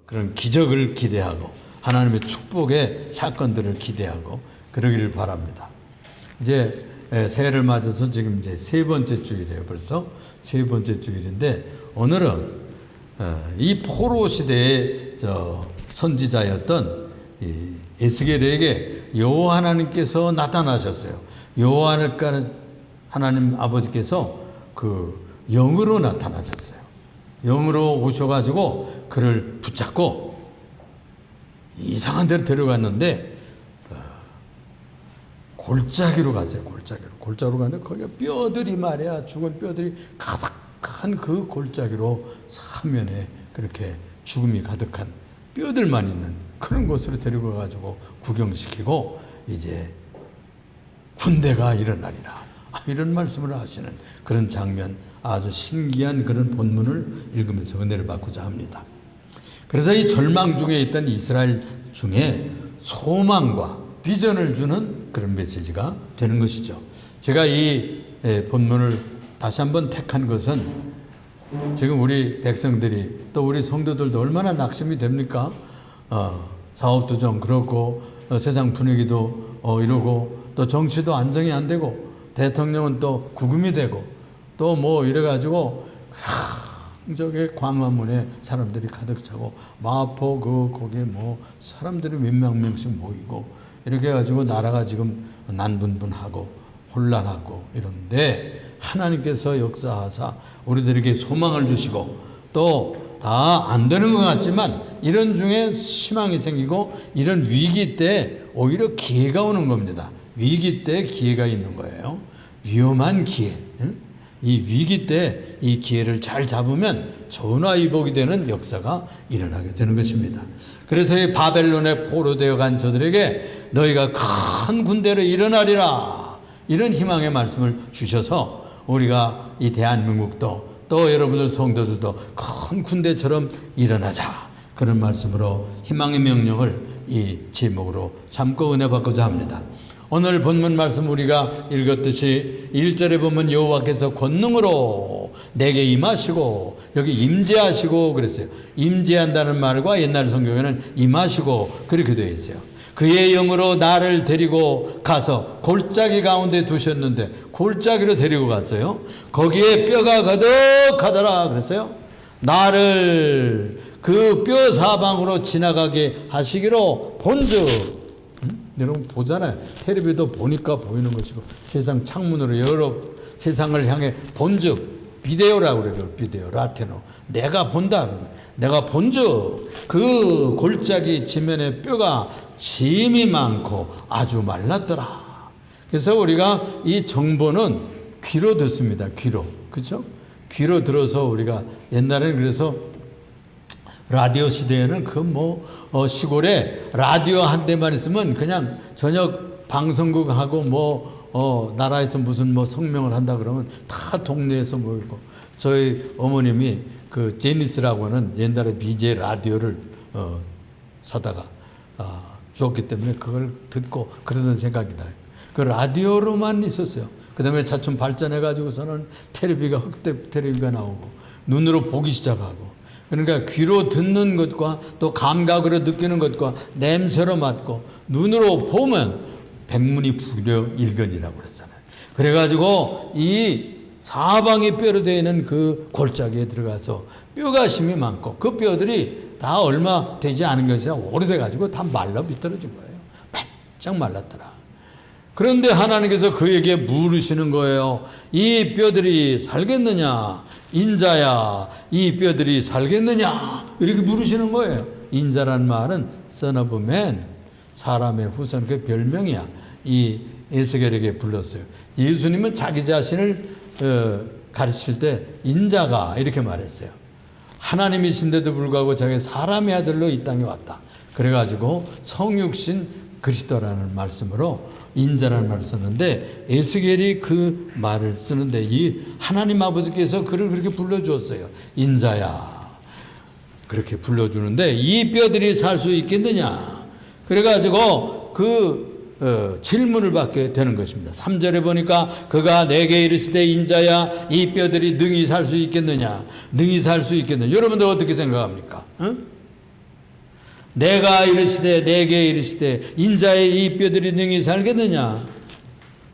그런 기적을 기대하고 하나님의 축복의 사건들을 기대하고 그러기를 바랍니다. 이제 새해를 맞아서 지금 이제 세 번째 주일이에요. 벌써 세 번째 주일인데 오늘은 이 포로 시대의 선지자였던 이 에스겔에게 여호와 하나님께서 나타나셨어요. 여호와 하나님 아버지께서 그 영으로 나타나셨어요. 영으로 오셔가지고 그를 붙잡고 이상한 데로 데려갔는데 골짜기로 갔어요. 골짜기로 갔는데 거기가 뼈들이 말이야, 죽은 뼈들이 가득한 그 골짜기로 사면에 그렇게 죽음이 가득한 뼈들만 있는 그런 곳으로 데리고 가가지고 구경시키고 이제 군대가 일어나리라, 이런 말씀을 하시는 그런 장면, 아주 신기한 그런 본문을 읽으면서 은혜를 받고자 합니다. 그래서 이 절망 중에 있던 이스라엘 중에 소망과 비전을 주는 그런 메시지가 되는 것이죠. 제가 이 본문을 다시 한번 택한 것은 지금 우리 백성들이 또 우리 성도들도 얼마나 낙심이 됩니까? 사업도 좀 그렇고 세상 분위기도 이러고 또 정치도 안정이 안 되고 대통령은 또 구금이 되고 또 뭐 이래가지고 저기 광화문에 사람들이 가득 차고 마포 거기에 뭐 사람들이 몇백 명씩 모이고 이렇게 해가지고 나라가 지금 난분분하고 혼란하고 이런데 하나님께서 역사하사 우리들에게 소망을 주시고 또 다 안 되는 것 같지만 이런 중에 희망이 생기고 이런 위기 때 오히려 기회가 오는 겁니다. 위기 때 기회가 있는 거예요. 위험한 기회. 이 위기 때 이 기회를 잘 잡으면 전화위복이 되는 역사가 일어나게 되는 것입니다. 그래서 이 바벨론에 포로되어 간 저들에게 너희가 큰 군대로 일어나리라, 이런 희망의 말씀을 주셔서 우리가 이 대한민국도 또 여러분들 성도들도 큰 군대처럼 일어나자, 그런 말씀으로 희망의 명령을 이 제목으로 삼고 은혜 받고자 합니다. 오늘 본문 말씀 우리가 읽었듯이 1절에 보면 여호와께서 권능으로 내게 임하시고, 여기 임재하시고 그랬어요. 임재한다는 말과 옛날 성경에는 임하시고 그렇게 되어 있어요. 그의 영으로 나를 데리고 가서 골짜기 가운데 두셨는데 골짜기로 데리고 갔어요. 거기에 뼈가 가득하더라 그랬어요. 나를 그 뼈 사방으로 지나가게 하시기로 본즉, 여러분 보잖아요. 텔레비도 보니까 보이는 것이고 세상 창문으로 여러 세상을 향해 본즉, 비데오라고 그래요. 비데오, 라틴어. 내가 본다. 내가 본즉 그 골짜기 지면에 뼈가 심이 많고 아주 말랐더라. 그래서 우리가 이 정보는 귀로 듣습니다. 귀로. 그렇죠? 귀로 들어서 우리가 옛날에는 그래서 라디오 시대에는 시골에 라디오 한 대만 있으면 그냥 저녁 방송국하고 나라에서 무슨 성명을 한다 그러면 다 동네에서 모이고, 저희 어머님이 그 제니스라고 하는 옛날에 BJ 라디오를 사다가 주었기 때문에 그걸 듣고 그러던 생각이 나요. 그 라디오로만 있었어요. 그 다음에 차츰 발전해가지고서는 텔레비가 흑대 텔레비가 나오고 눈으로 보기 시작하고, 그러니까 귀로 듣는 것과 또 감각으로 느끼는 것과 냄새로 맡고 눈으로 보면 백문이 불여일견이라고 그랬잖아요. 그래가지고 이 사방이 뼈로 되어 있는 그 골짜기에 들어가서 뼈가 심이 많고 그 뼈들이 다 얼마 되지 않은 것이 아니라 오래돼가지고 다 말라 비틀어진 거예요. 바짝 말랐더라. 그런데 하나님께서 그에게 물으시는 거예요. 이 뼈들이 살겠느냐? 인자야, 이 뼈들이 살겠느냐? 이렇게 물으시는 거예요. 인자란 말은 son of man, 사람의 후손, 그 별명이야. 이 에스겔에게 불렀어요. 예수님은 자기 자신을 가르칠 때 인자가 이렇게 말했어요. 하나님이신데도 불구하고 자기 사람의 아들로 이 땅에 왔다. 그래가지고 성육신 그리스도라는 말씀으로 인자라는 말을 썼는데, 에스겔이 그 말을 쓰는데 이 하나님 아버지께서 그를 그렇게 불러주었어요. 인자야, 그렇게 불러주는데 이 뼈들이 살 수 있겠느냐? 그래가지고 질문을 받게 되는 것입니다. 3절에 보니까 그가 내게 이르시되 인자야, 이 뼈들이 능히 살 수 있겠느냐? 능히 살 수 있겠느냐? 여러분들 어떻게 생각합니까? 내가 이르시되 내게 이르시되 인자의 이 뼈들이 능히 살겠느냐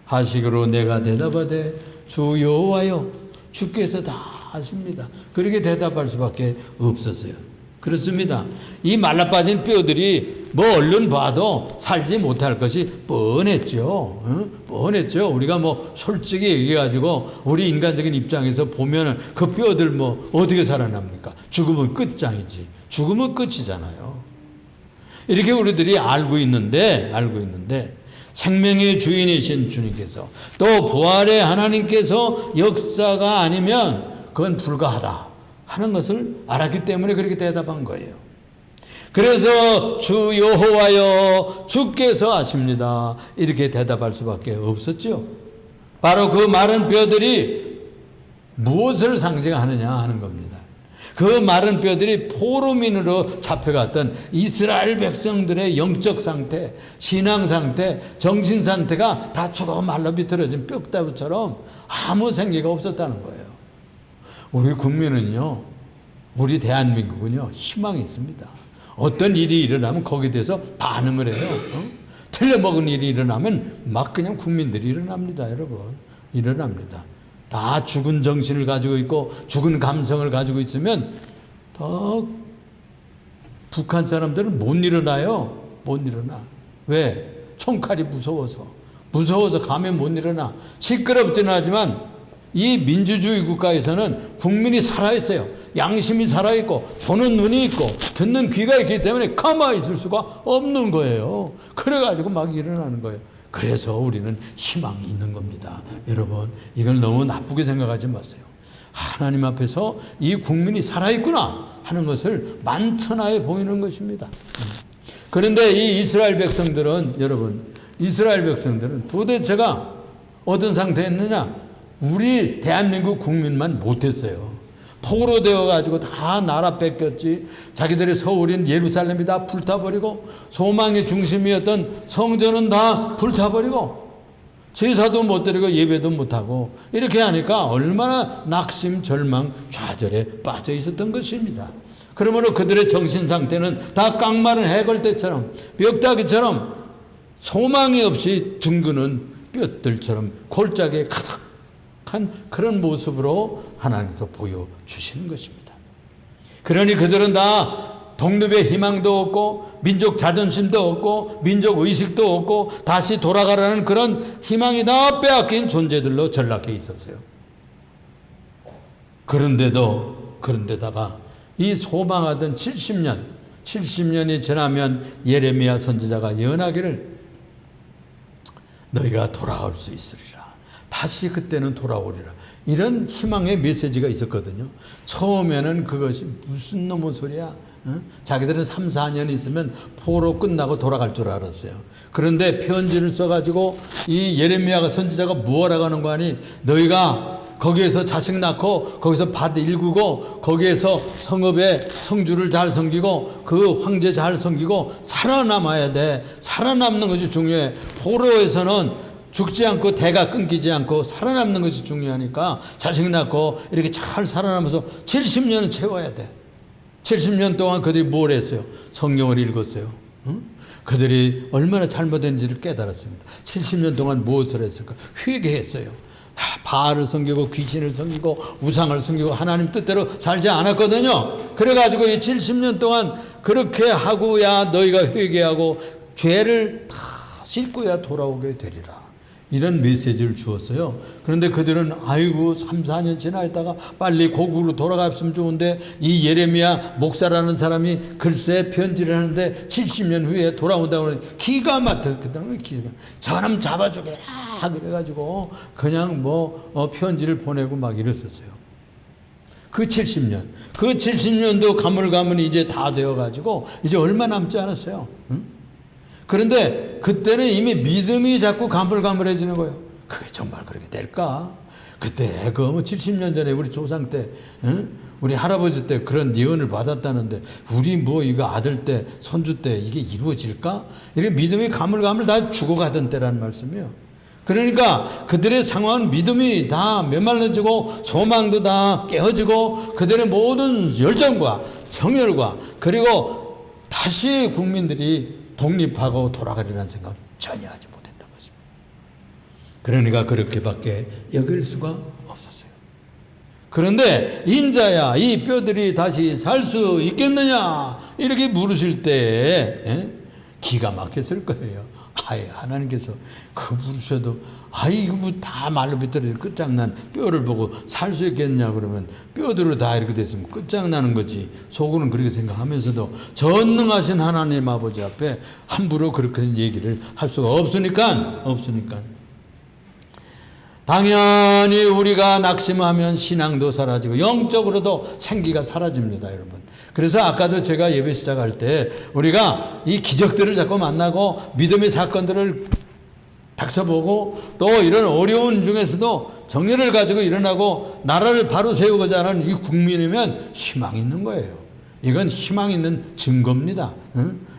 하시기로 내가 대답하되 주 여호와여 주께서 다 아십니다. 그렇게 대답할 수밖에 없었어요. 그렇습니다. 이 말라빠진 뼈들이 뭐 얼른 봐도 살지 못할 것이 뻔했죠. 뻔했죠. 우리가 뭐 솔직히 얘기해가지고 우리 인간적인 입장에서 보면은 그 뼈들 뭐 어떻게 살아납니까? 죽으면 끝장이지. 죽으면 끝이잖아요. 이렇게 우리들이 알고 있는데 생명의 주인이신 주님께서 또 부활의 하나님께서 역사가 아니면 그건 불가하다 하는 것을 알았기 때문에 그렇게 대답한 거예요. 그래서 주 여호와여 주께서 아십니다. 이렇게 대답할 수밖에 없었죠. 바로 그 마른 뼈들이 무엇을 상징하느냐 하는 겁니다. 그 마른 뼈들이 포로민으로 잡혀갔던 이스라엘 백성들의 영적 상태, 신앙 상태, 정신 상태가 다 죽어 말라 비틀어진 뼈다구처럼 아무 생기가 없었다는 거예요. 우리 국민은요, 우리 대한민국은요, 희망이 있습니다. 어떤 일이 일어나면 거기에 대해서 반응을 해요. 틀려먹은 일이 일어나면 막 그냥 국민들이 일어납니다, 여러분. 일어납니다. 다 죽은 정신을 가지고 있고 죽은 감성을 가지고 있으면 더 북한 사람들은 못 일어나요. 못 일어나. 왜? 총칼이 무서워서 가면 못 일어나. 시끄럽지는 하지만 이 민주주의 국가에서는 국민이 살아있어요. 양심이 살아있고 보는 눈이 있고 듣는 귀가 있기 때문에 가만히 있을 수가 없는 거예요. 그래가지고 막 일어나는 거예요. 그래서 우리는 희망이 있는 겁니다. 여러분, 이걸 너무 나쁘게 생각하지 마세요. 하나님 앞에서 이 국민이 살아있구나 하는 것을 만천하에 보이는 것입니다. 그런데 이 이스라엘 백성들은, 여러분, 이스라엘 백성들은 도대체가 어떤 상태였느냐? 우리 대한민국 국민만 못했어요. 포로 되어가지고 다 나라 뺏겼지. 자기들의 서울인 예루살렘이 다 불타버리고 소망의 중심이었던 성전은 다 불타버리고 제사도 못 드리고 예배도 못하고 이렇게 하니까 얼마나 낙심, 절망, 좌절에 빠져 있었던 것입니다. 그러므로 그들의 정신 상태는 다 깡마른 해골대처럼 벽다귀처럼 소망이 없이 둥그는 뼈들처럼 골짜기에 가득 그런 모습으로 하나님께서 보여주시는 것입니다. 그러니 그들은 다 독립의 희망도 없고 민족 자존심도 없고 민족 의식도 없고 다시 돌아가라는 그런 희망이 다 빼앗긴 존재들로 전락해 있었어요. 그런데다가 이 소망하던 70년이 지나면 예레미야 선지자가 예언하기를 너희가 돌아올 수 있으리라. 다시 그때는 돌아오리라. 이런 희망의 메시지가 있었거든요. 처음에는 그것이 무슨 놈의 소리야. 자기들은 3, 4년 있으면 포로 끝나고 돌아갈 줄 알았어요. 그런데 편지를 써가지고 이 예레미야가 선지자가 뭐라고 하는 거 아니? 너희가 거기에서 자식 낳고 거기서 밭 일구고 거기에서 성읍에 성주를 잘 섬기고 그 황제 잘 섬기고 살아남아야 돼. 살아남는 것이 중요해. 포로에서는 죽지 않고 대가 끊기지 않고 살아남는 것이 중요하니까 자식 낳고 이렇게 잘 살아남아서 70년은 채워야 돼. 70년 동안 그들이 뭘 했어요? 성경을 읽었어요. 그들이 얼마나 잘못된지를 깨달았습니다. 70년 동안 무엇을 했을까? 회개했어요. 바알을 섬기고 귀신을 섬기고 우상을 섬기고 하나님 뜻대로 살지 않았거든요. 그래가지고 이 70년 동안 그렇게 하고야 너희가 회개하고 죄를 다 씻고야 돌아오게 되리라. 이런 메시지를 주었어요. 그런데 그들은 아이고 3, 4년 지나 있다가 빨리 고국으로 돌아갔으면 좋은데 이 예레미야 목사라는 사람이 글쎄 편지를 하는데 70년 후에 돌아온다고 하니 기가 막혔거든요. 저놈 잡아주게라 그래가지고 그냥 편지를 보내고 막 이랬었어요. 그 70년도 가물가물이 이제 다 되어가지고 이제 얼마 남지 않았어요. 응? 그런데 그때는 이미 믿음이 자꾸 가물가물해지는 거예요. 그게 정말 그렇게 될까? 그때 그 70년 전에 우리 조상 때, 우리 할아버지 때 그런 예언을 받았다는데 우리 이거 아들 때, 손주 때 이게 이루어질까? 이렇게 믿음이 가물가물 다 죽어가던 때라는 말씀이에요. 그러니까 그들의 상황은 믿음이 다 메말라지고 소망도 다 깨어지고 그들의 모든 열정과 정열과 그리고 다시 국민들이 독립하고 돌아가리라는 생각 전혀 하지 못했던 것입니다. 그러니까 그렇게밖에 여길 수가 없었어요. 그런데 인자야 이 뼈들이 다시 살 수 있겠느냐 이렇게 물으실 때 기가 막혔을 거예요. 아예 하나님께서 그 부르셔도 이거 뭐 다 말로 비틀어서 끝장난 뼈를 보고 살 수 있겠냐 그러면 뼈들로 다 이렇게 됐으면 끝장나는 거지. 속으로는 그렇게 생각하면서도 전능하신 하나님 아버지 앞에 함부로 그렇게 얘기를 할 수가 없으니까 당연히 우리가 낙심하면 신앙도 사라지고 영적으로도 생기가 사라집니다, 여러분. 그래서 아까도 제가 예배 시작할 때 우리가 이 기적들을 자꾸 만나고 믿음의 사건들을 닥쳐보고 또 이런 어려운 중에서도 정리를 가지고 일어나고 나라를 바로 세우고자 하는 이 국민이면 희망이 있는 거예요. 이건 희망 있는 증거입니다.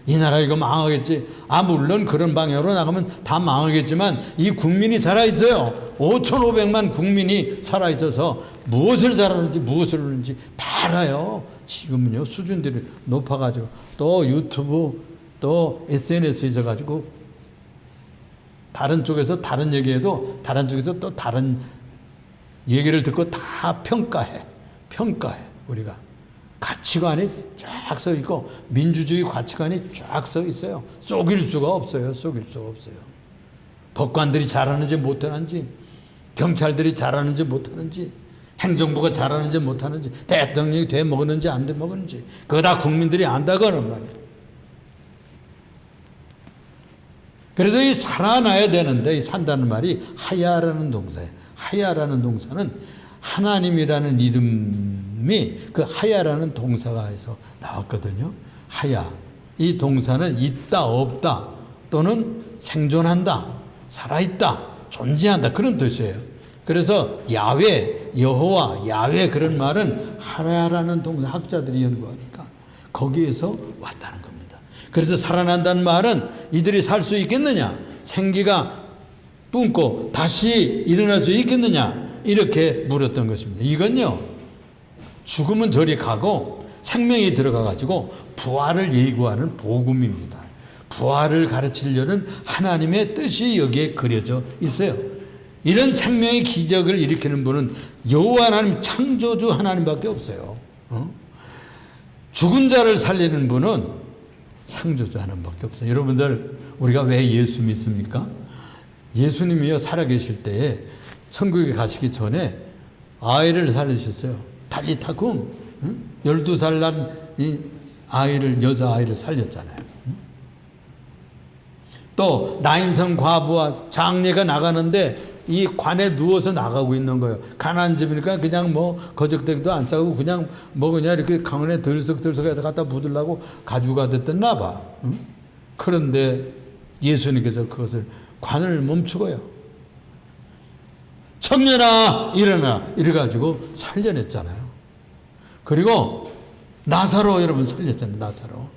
이 나라 이거 망하겠지. 물론 그런 방향으로 나가면 다 망하겠지만 이 국민이 살아있어요. 5,500만 국민이 살아있어서 무엇을 잘하는지 무엇을 하는지 다 알아요. 지금은요 수준들이 높아가지고 또 유튜브 또 SNS에 있어가지고 다른 쪽에서 다른 얘기해도 다른 쪽에서 또 다른 얘기를 듣고 다 평가해 우리가 가치관이 쫙 써 있고 민주주의 가치관이 쫙 써 있어요. 속일 수가 없어요. 법관들이 잘하는지 못하는지 경찰들이 잘하는지 못하는지 행정부가 잘하는지 못하는지 대통령이 돼 먹었는지 안 돼 먹었는지 그거 다 국민들이 안다고는 말이에요. 그래서 이 살아나야 되는데 이 산다는 말이 하야라는 동사예요. 하야라는 동사는 하나님이라는 이름이 그 하야라는 동사가 해서 나왔거든요. 하야. 이 동사는 있다, 없다, 또는 생존한다, 살아있다, 존재한다 그런 뜻이에요. 그래서 야훼, 여호와, 야훼 그런 말은 하야라는 동사 학자들이 연구하니까 거기에서 왔다는 겁니다. 그래서 살아난다는 말은 이들이 살 수 있겠느냐? 생기가 뿜고 다시 일어날 수 있겠느냐? 이렇게 물었던 것입니다. 이건요, 죽으면 저리 가고 생명이 들어가가지고 부활을 예고하는 복음입니다. 부활을 가르치려는 하나님의 뜻이 여기에 그려져 있어요. 이런 생명의 기적을 일으키는 분은 여호와 하나님 창조주 하나님밖에 없어요. 죽은 자를 살리는 분은 창조주 하나님밖에 없어요. 여러분들 우리가 왜 예수 믿습니까? 예수님이요 살아계실 때에 천국에 가시기 전에 아이를 살리셨어요. 달리타쿰 12살 난 이 아이를 여자아이를 살렸잖아요. 또 나인성 과부와 장례가 나가는데 이 관에 누워서 나가고 있는 거예요. 가난한 집이니까 그냥 뭐 거적대기도 안 싸고 그냥 뭐 그냥 이렇게 강원에 들썩들썩 갖다 부으려고 가지고 됐었나 봐. 그런데 예수님께서 그것을 관을 멈추고요. 청년아 일어나 이래가지고 살려냈잖아요. 그리고 나사로 여러분 살렸잖아요. 나사로.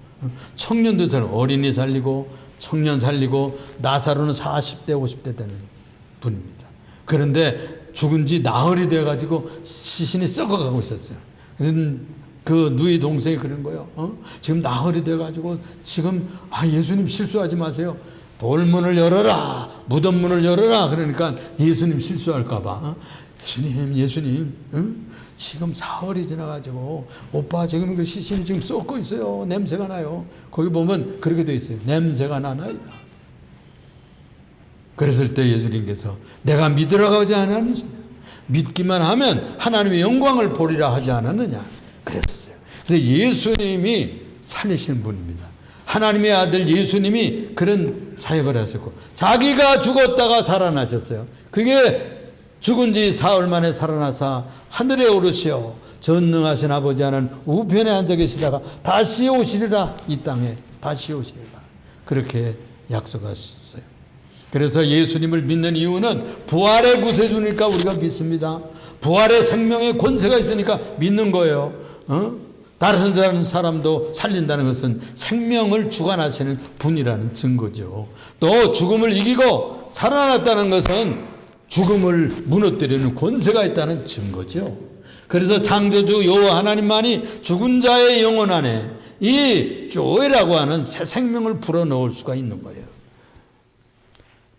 청년도 살리고 어린이 살리고 청년 살리고 나사로는 40대 50대 되는 분입니다. 그런데 죽은 지 나흘이 돼가지고 시신이 썩어가고 있었어요. 그 누이 동생이 그런 거예요. 지금 나흘이 돼가지고 지금 예수님 실수하지 마세요. 돌문을 열어라, 무덤 문을 열어라. 그러니까 예수님 실수할까봐 예수님, 지금 사흘이 지나가지고 오빠 지금 그 시신이 지금 썩고 있어요. 냄새가 나요. 거기 보면 그렇게 돼 있어요. 냄새가 나나이다. 그랬을 때 예수님께서 내가 믿으라고 하지 않았느냐? 믿기만 하면 하나님의 영광을 보리라 하지 않았느냐? 그랬었어요. 그래서 예수님이 살리시는 분입니다. 하나님의 아들 예수님이 그런 사역을 하셨고 자기가 죽었다가 살아나셨어요. 그게 죽은 지 사흘 만에 살아나사 하늘에 오르시어 전능하신 아버지 하나님 우편에 앉아 계시다가 다시 오시리라. 이 땅에 다시 오시리라. 그렇게 약속하셨어요. 그래서 예수님을 믿는 이유는 부활의 구세주니까 우리가 믿습니다. 부활의 생명의 권세가 있으니까 믿는 거예요. 다른 사람도 살린다는 것은 생명을 주관하시는 분이라는 증거죠. 또 죽음을 이기고 살아났다는 것은 죽음을 무너뜨리는 권세가 있다는 증거죠. 그래서 창조주 여호와 하나님만이 죽은 자의 영혼 안에 이 조이라고 하는 새 생명을 불어넣을 수가 있는 거예요.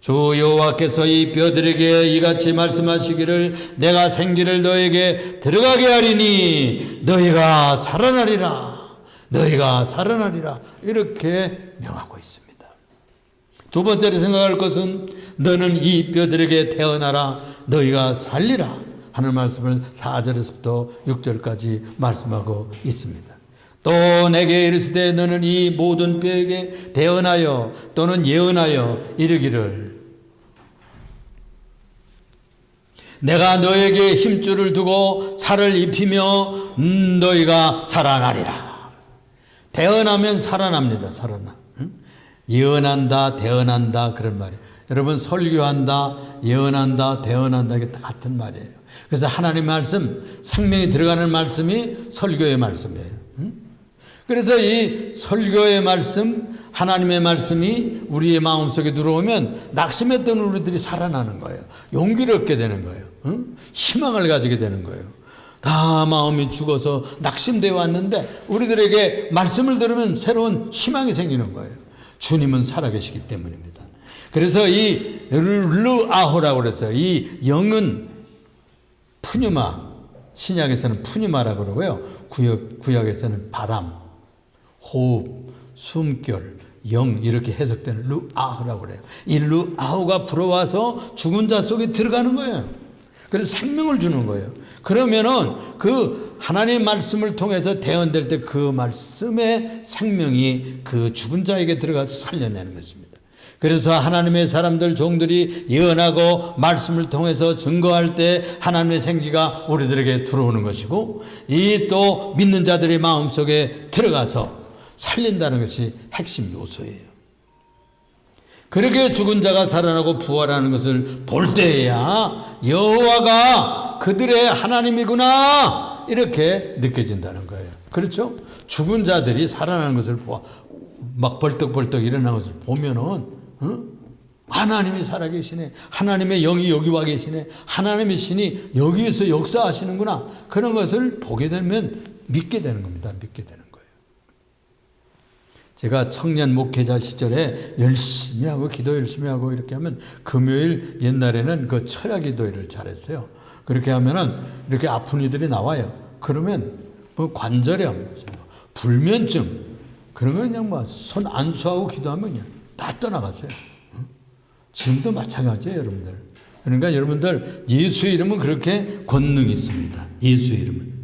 주 여호와께서 이 뼈들에게 이같이 말씀하시기를 내가 생기를 너에게 들어가게 하리니 너희가 살아나리라. 너희가 살아나리라. 이렇게 명하고 있습니다. 두 번째로 생각할 것은 너는 이 뼈들에게 태어나라. 너희가 살리라 하는 말씀을 4절에서부터 6절까지 말씀하고 있습니다. 또 내게 이르시되 너는 이 모든 뼈에게 대언하여 또는 예언하여 이르기를 내가 너에게 힘줄을 두고 살을 입히며 너희가 살아나리라. 대언하면 살아납니다. 살아나. 예언한다, 대언한다 그런 말이에요. 여러분 설교한다, 예언한다, 대언한다 이게 다 같은 말이에요. 그래서 하나님의 말씀, 생명이 들어가는 말씀이 설교의 말씀이에요. 그래서 이 설교의 말씀, 하나님의 말씀이 우리의 마음속에 들어오면 낙심했던 우리들이 살아나는 거예요. 용기를 얻게 되는 거예요. 희망을 가지게 되는 거예요. 다 마음이 죽어서 낙심되어 왔는데 우리들에게 말씀을 들으면 새로운 희망이 생기는 거예요. 주님은 살아계시기 때문입니다. 그래서 이 르아호라고 그랬어요. 이 영은 푸뉴마, 신약에서는 푸뉴마라고 그러고요. 구약에서는 바람, 호흡, 숨결, 영 이렇게 해석되는 르아호라고 그래요. 이 르아호가 불어와서 죽은 자 속에 들어가는 거예요. 그래서 생명을 주는 거예요. 그러면은 그 하나님의 말씀을 통해서 대언될 때 그 말씀의 생명이 그 죽은 자에게 들어가서 살려내는 것입니다. 그래서 하나님의 사람들 종들이 예언하고 말씀을 통해서 증거할 때 하나님의 생기가 우리들에게 들어오는 것이고 이 또 믿는 자들의 마음속에 들어가서 살린다는 것이 핵심 요소예요. 그렇게 죽은 자가 살아나고 부활하는 것을 볼 때에야 여호와가 그들의 하나님이구나 이렇게 느껴진다는 거예요. 그렇죠? 죽은 자들이 살아나는 것을 막 벌떡벌떡 일어나는 것을 보면은 하나님이 살아계시네. 하나님의 영이 여기 와 계시네. 하나님의 신이 여기에서 역사하시는구나. 그런 것을 보게 되면 믿게 되는 겁니다. 믿게 되는 거예요. 제가 청년 목회자 시절에 열심히 하고 기도 열심히 하고 이렇게 하면 금요일 옛날에는 그 철야 기도회를 잘했어요. 그렇게 하면은 이렇게 아픈 이들이 나와요. 그러면 뭐 관절염, 불면증 그런 거 그냥 뭐 손 안수하고 기도하면 그냥 다 떠나갔어요. 지금도 마찬가지예요, 여러분들. 그러니까 여러분들 예수의 이름은 그렇게 권능이 있습니다. 예수의 이름은.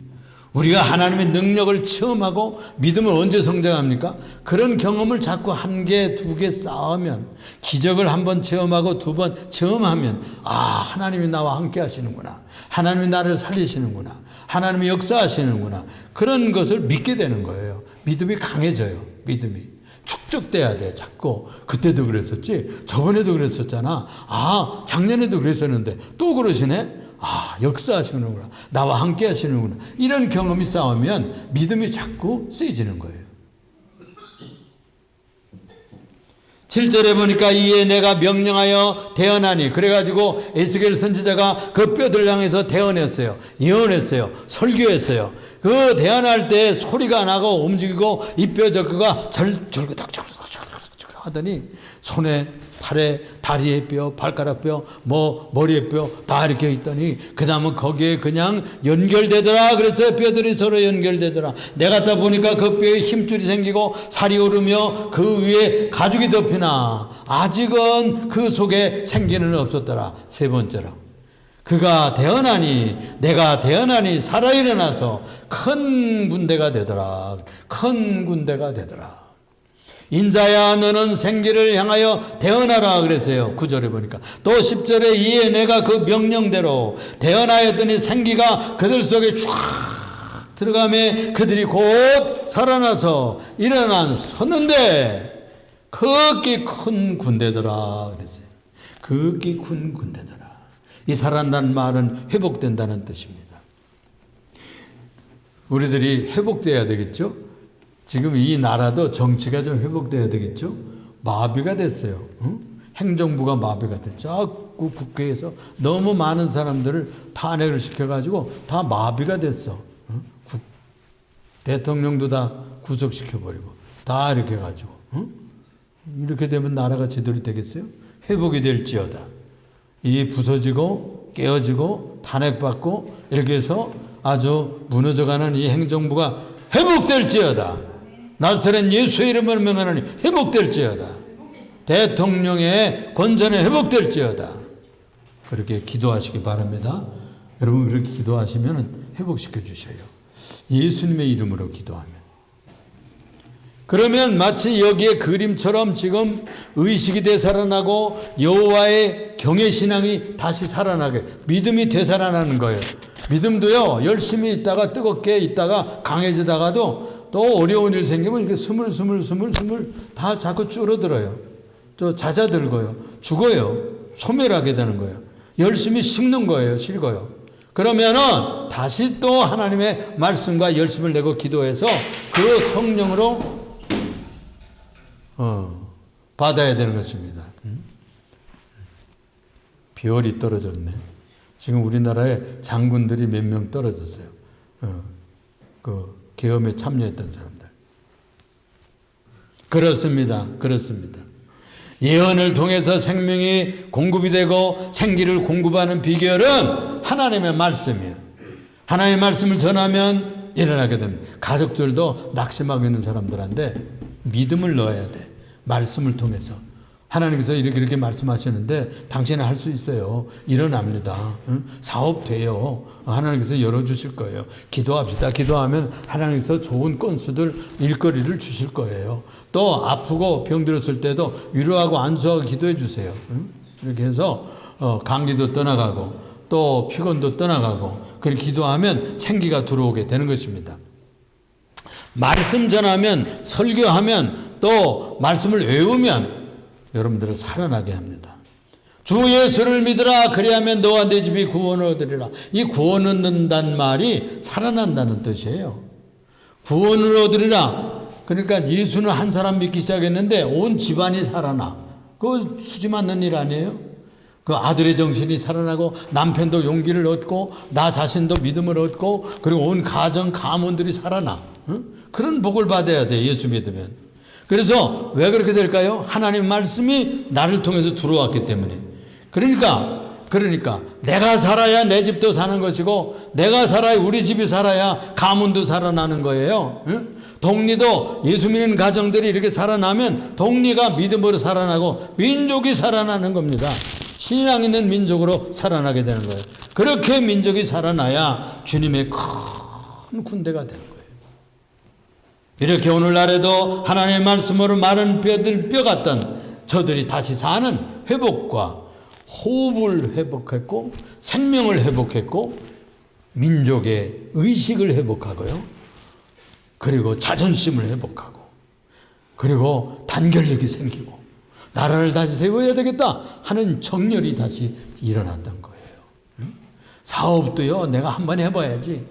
우리가 하나님의 능력을 체험하고 믿음을 언제 성장합니까? 그런 경험을 자꾸 한 개, 두 개 쌓으면 기적을 한 번 체험하고 두 번 체험하면 하나님이 나와 함께 하시는구나. 하나님이 나를 살리시는구나. 하나님이 역사하시는구나. 그런 것을 믿게 되는 거예요. 믿음이 강해져요. 믿음이. 축적돼야 돼. 자꾸 그때도 그랬었지. 저번에도 그랬었잖아. 작년에도 그랬었는데 또 그러시네. 역사하시는구나. 나와 함께 하시는구나. 이런 경험이 쌓으면 믿음이 자꾸 세지는 거예요. 7절에 보니까 이에 내가 명령하여 대언하니 그래가지고 에스겔 선지자가 그 뼈들 향해서 대언했어요. 예언했어요. 설교했어요. 그 대언할 때 소리가 나고 움직이고 이 뼈 저뼈가 절그덕 하더니 손에 팔에 다리에 뼈, 발가락 뼈, 머리에 뼈 다 이렇게 있더니 그 다음은 거기에 그냥 연결되더라. 그래서 뼈들이 서로 연결되더라. 내가 다 보니까 그 뼈에 힘줄이 생기고 살이 오르며 그 위에 가죽이 덮이나 아직은 그 속에 생기는 없었더라. 세 번째로 그가 대언하니 내가 대언하니 살아 일어나서 큰 군대가 되더라. 큰 군대가 되더라. 인자야 너는 생기를 향하여 대언하라 그랬어요. 9절에 보니까. 또 10절에 이에 내가 그 명령대로 대언하였더니 생기가 그들 속에 쫙 들어가매 그들이 곧 살아나서 일어났었는데 극히 큰 군대더라 그랬어요. 극히 큰 군대더라. 이 살아난다는 말은 회복된다는 뜻입니다. 우리들이 회복돼야 되겠죠? 지금 이 나라도 정치가 좀 회복돼야 되겠죠? 마비가 됐어요. 행정부가 마비가 됐죠. 자꾸 국회에서 너무 많은 사람들을 탄핵을 시켜가지고 다 마비가 됐어. 대통령도 다 구속시켜버리고 다 이렇게 해가지고 이렇게 되면 나라가 제대로 되겠어요? 회복이 될지어다. 이 부서지고 깨어지고 탄핵받고 이렇게 해서 아주 무너져가는 이 행정부가 회복될지어다. 나사렛 예수의 이름을 명하노니 회복될지어다. 대통령의 권전에 회복될지어다. 그렇게 기도하시기 바랍니다. 여러분 그렇게 기도하시면 회복시켜 주셔요. 예수님의 이름으로 기도하면. 그러면 마치 여기에 그림처럼 지금 의식이 되살아나고 여호와의 경외신앙이 다시 살아나게, 믿음이 되살아나는 거예요. 믿음도요, 열심히 있다가 뜨겁게 있다가 강해지다가도 또 어려운 일 생기면 이렇게 스물 다 자꾸 줄어들어요. 또 잦아들고요. 죽어요. 소멸하게 되는 거예요. 열심히 식는 거예요. 식어요. 그러면은 다시 또 하나님의 말씀과 열심을 내고 기도해서 그 성령으로 받아야 되는 것입니다. 별이 떨어졌네. 지금 우리나라에 장군들이 몇 명 떨어졌어요. 그 계엄에 참여했던 사람들. 그렇습니다. 그렇습니다. 예언을 통해서 생명이 공급이 되고 생기를 공급하는 비결은 하나님의 말씀이에요. 하나님의 말씀을 전하면 일어나게 됩니다. 가족들도 낙심하고 있는 사람들한테 믿음을 넣어야 돼. 말씀을 통해서. 하나님께서 이렇게 말씀하시는데 당신은 할 수 있어요. 일어납니다. 사업 돼요. 하나님께서 열어주실 거예요. 기도합시다. 기도하면 하나님께서 좋은 건수들 일거리를 주실 거예요. 또 아프고 병들었을 때도 위로하고 안수하고 기도해 주세요. 이렇게 해서 감기도 떠나가고 또 피곤도 떠나가고 그렇게 기도하면 생기가 들어오게 되는 것입니다. 말씀 전하면 설교하면 또 말씀을 외우면 여러분들을 살아나게 합니다. 주 예수를 믿으라 그리하면 너와 내 집이 구원을 얻으리라. 이 구원 얻는다는 말이 살아난다는 뜻이에요. 구원을 얻으리라. 그러니까 예수는 한 사람 믿기 시작했는데 온 집안이 살아나. 그거 수지 맞는 일 아니에요? 그 아들의 정신이 살아나고 남편도 용기를 얻고 나 자신도 믿음을 얻고 그리고 온 가정 가문들이 살아나. 그런 복을 받아야 돼. 예수 믿으면. 그래서 왜 그렇게 될까요? 하나님 말씀이 나를 통해서 들어왔기 때문에. 그러니까 내가 살아야 내 집도 사는 것이고 내가 살아야 우리 집이 살아야 가문도 살아나는 거예요. 동리도 예수 믿는 가정들이 이렇게 살아나면 동리가 믿음으로 살아나고 민족이 살아나는 겁니다. 신앙 있는 민족으로 살아나게 되는 거예요. 그렇게 민족이 살아나야 주님의 큰 군대가 되는 거예요. 이렇게 오늘날에도 하나님의 말씀으로 마른 뼈 같던 저들이 다시 사는 회복과 호흡을 회복했고 생명을 회복했고 민족의 의식을 회복하고요. 그리고 자존심을 회복하고 그리고 단결력이 생기고 나라를 다시 세워야 되겠다 하는 정열이 다시 일어났던 거예요. 사업도요. 내가 한번 해봐야지.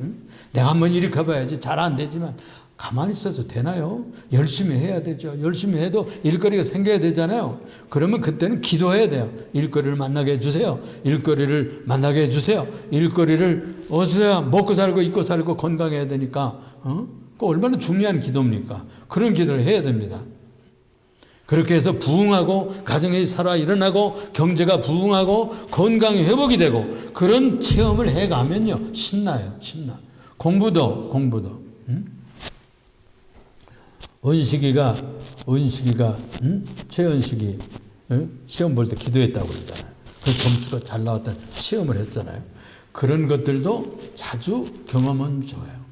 내가 한번 이렇게 해봐야지. 잘 안 되지만 가만히 있어도 되나요? 열심히 해야 되죠. 열심히 해도 일거리가 생겨야 되잖아요. 그러면 그때는 기도해야 돼요. 일거리를 만나게 해주세요. 일거리를 만나게 해주세요. 일거리를 어디서야 먹고 살고 입고 살고 건강해야 되니까 그 얼마나 중요한 기도입니까? 그런 기도를 해야 됩니다. 그렇게 해서 부흥하고 가정이 살아 일어나고 경제가 부흥하고 건강이 회복이 되고 그런 체험을 해가면요. 신나요. 신나. 공부도 은식이가 최은식이 시험 볼 때 기도했다고 그러잖아요. 그 점수가 잘 나왔다는 시험을 했잖아요. 그런 것들도 자주 경험은 좋아요.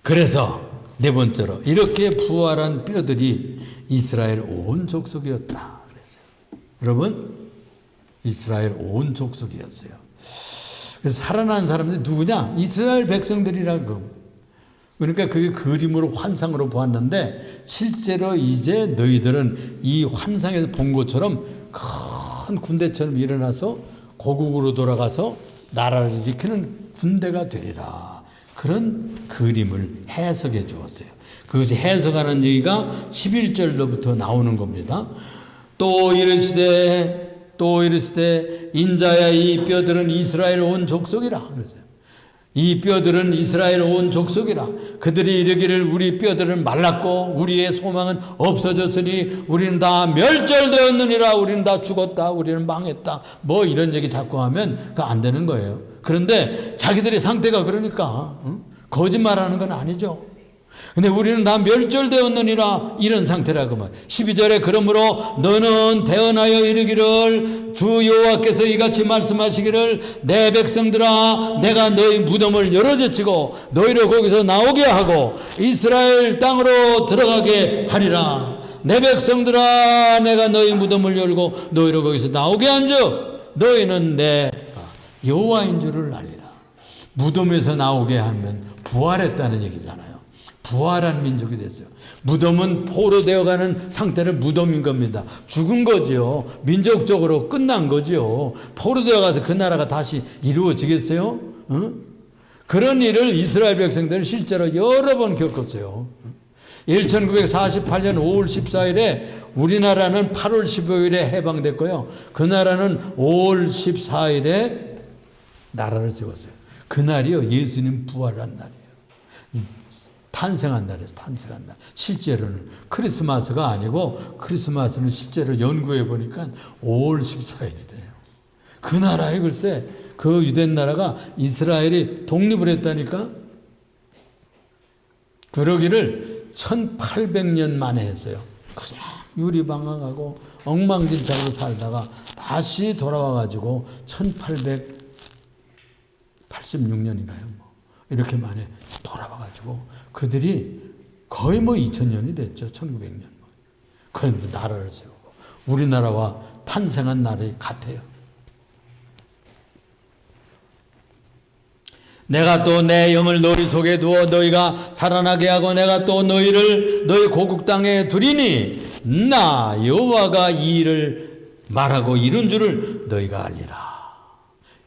그래서 네 번째로 이렇게 부활한 뼈들이 이스라엘 온 족속이었다 그랬어요. 여러분 이스라엘 온 족속이었어요. 그래서 살아난 사람들이 누구냐? 이스라엘 백성들이라고. 그러니까 그게 그림으로 환상으로 보았는데 실제로 이제 너희들은 이 환상에서 본 것처럼 큰 군대처럼 일어나서 고국으로 돌아가서 나라를 일으키는 군대가 되리라. 그런 그림을 해석해 주었어요. 그것이 해석하는 얘기가 11절로부터 나오는 겁니다. 또 이르시되 또 이르시되 인자야 이 뼈들은 이스라엘 온 족속이라 그랬어요. 이 뼈들은 이스라엘 온 족속이라. 그들이 이르기를 우리 뼈들은 말랐고 우리의 소망은 없어졌으니 우리는 다 멸절되었느니라. 우리는 다 죽었다. 우리는 망했다. 뭐 이런 얘기 자꾸 하면 그거 안 되는 거예요. 그런데 자기들의 상태가 그러니까 거짓말하는 건 아니죠. 근데 우리는 다 멸절되었느니라 이런 상태라고 말. 12절에 그러므로 너는 대언하여 이르기를 주 여호와께서 이같이 말씀하시기를 내 백성들아 내가 너희 무덤을 열어젖히고 너희를 거기서 나오게 하고 이스라엘 땅으로 들어가게 하리라. 내 백성들아 내가 너희 무덤을 열고 너희를 거기서 나오게 한즉 너희는 내 여호와인 줄을 알리라. 무덤에서 나오게 하면 부활했다는 얘기잖아요. 부활한 민족이 됐어요. 무덤은 포로 되어가는 상태를 무덤인 겁니다. 죽은 거죠. 민족적으로 끝난 거죠. 포로 되어가서 그 나라가 다시 이루어지겠어요? 그런 일을 이스라엘 백성들은 실제로 여러 번 겪었어요. 1948년 5월 14일에 우리나라는 8월 15일에 해방됐고요. 그 나라는 5월 14일에 나라를 세웠어요. 그날이요 예수님 부활한 날이에요. 탄생한 날에서 탄생한 날. 실제로는 크리스마스가 아니고 크리스마스는 실제로 연구해 보니까 5월 14일이래요. 그 나라에 글쎄 그 유대 나라가 이스라엘이 독립을 했다니까. 그러기를 1800년 만에 했어요. 그냥 유리방황하고 엉망진창으로 살다가 다시 돌아와가지고 1886년인가요? 뭐 이렇게 만에 돌아와가지고 그들이 거의 뭐 2000년이 됐죠. 1900년. 그런데 나라를 세우고 우리나라와 탄생한 날이 같아요. 내가 또 내 영을 너희 속에 두어 너희가 살아나게 하고 내가 또 너희를 너희 고국 땅에 두리니 나 여호와가 이 일을 말하고 이룬 줄을 너희가 알리라.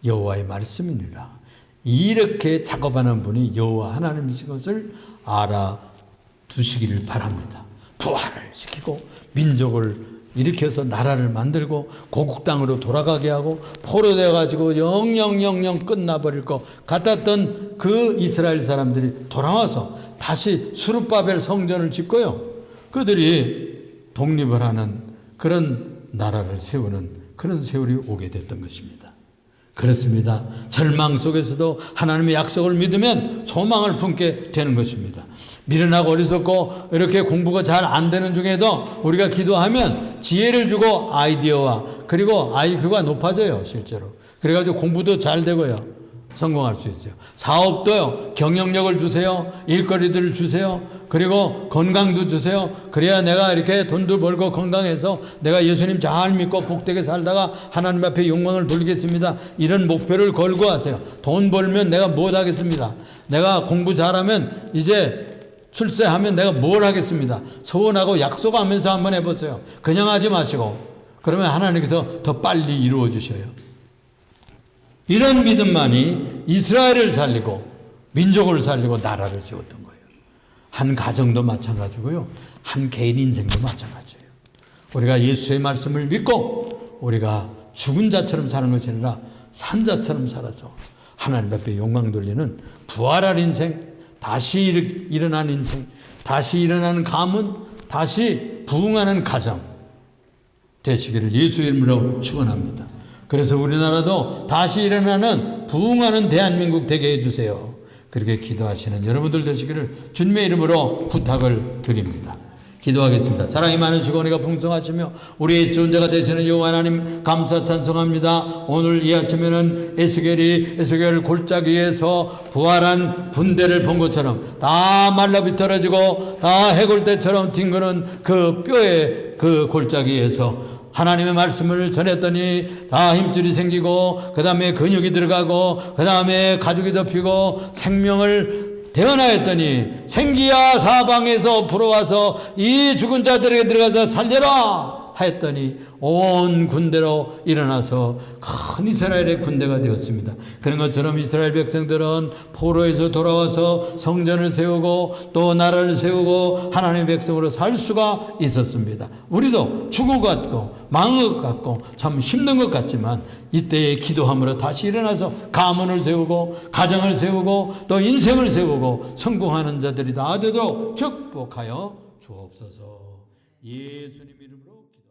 여호와의 말씀이니라. 이렇게 작업하는 분이 여호와 하나님이신 것을 알아두시기를 바랍니다. 부활을 시키고 민족을 일으켜서 나라를 만들고 고국 땅으로 돌아가게 하고 포로 되어가지고 영영 끝나버릴 것 같았던 그 이스라엘 사람들이 돌아와서 다시 수룹바벨 성전을 짓고요. 그들이 독립을 하는 그런 나라를 세우는 그런 세월이 오게 됐던 것입니다. 그렇습니다. 절망 속에서도 하나님의 약속을 믿으면 소망을 품게 되는 것입니다. 미련하고 어리석고 이렇게 공부가 잘 안 되는 중에도 우리가 기도하면 지혜를 주고 아이디어와 그리고 IQ가 높아져요. 실제로. 그래가지고 공부도 잘 되고요. 성공할 수 있어요. 사업도요. 경영력을 주세요. 일거리들을 주세요. 그리고 건강도 주세요. 그래야 내가 이렇게 돈도 벌고 건강해서 내가 예수님 잘 믿고 복되게 살다가 하나님 앞에 영광을 돌리겠습니다. 이런 목표를 걸고 하세요. 돈 벌면 내가 뭘 하겠습니다. 내가 공부 잘하면 이제 출세하면 내가 뭘 하겠습니다. 소원하고 약속하면서 한번 해보세요. 그냥 하지 마시고. 그러면 하나님께서 더 빨리 이루어 주셔요. 이런 믿음만이 이스라엘을 살리고 민족을 살리고 나라를 세웠던 거예요. 한 가정도 마찬가지고요. 한 개인 인생도 마찬가지예요. 우리가 예수의 말씀을 믿고 우리가 죽은 자처럼 사는 것이 아니라 산 자처럼 살아서 하나님 앞에 영광 돌리는 부활할 인생, 다시 일어난 인생, 다시 일어나는 가문, 다시 부흥하는 가정 되시기를 예수 이름으로 축원합니다. 그래서 우리나라도 다시 일어나는 부흥하는 대한민국 되게 해주세요. 그렇게 기도하시는 여러분들 되시기를 주님의 이름으로 부탁을 드립니다. 기도하겠습니다. 사랑이 많으시고 은혜가 풍성하시며 우리의 지존자가 되시는 여호와 하나님 감사 찬송합니다. 오늘 이 아침에는 에스겔 골짜기에서 부활한 군대를 본 것처럼 다 말라 비틀어지고 다 해골대처럼 뒹구는 그 뼈의 그 골짜기에서 하나님의 말씀을 전했더니 다 힘줄이 생기고 그 다음에 근육이 들어가고 그 다음에 가죽이 덮이고 생명을 대언하였더니 생기야 사방에서 불어와서 이 죽은 자들에게 들어가서 살려라 하였더니 온 군대로 일어나서 큰 이스라엘의 군대가 되었습니다. 그런 것처럼 이스라엘 백성들은 포로에서 돌아와서 성전을 세우고 또 나라를 세우고 하나님의 백성으로 살 수가 있었습니다. 우리도 죽을 것 같고 망할 것 같고 참 힘든 것 같지만 이때에 기도함으로 다시 일어나서 가문을 세우고 가정을 세우고 또 인생을 세우고 성공하는 자들이 다 되도록 축복하여 주옵소서. 예수님 이름으로 기도.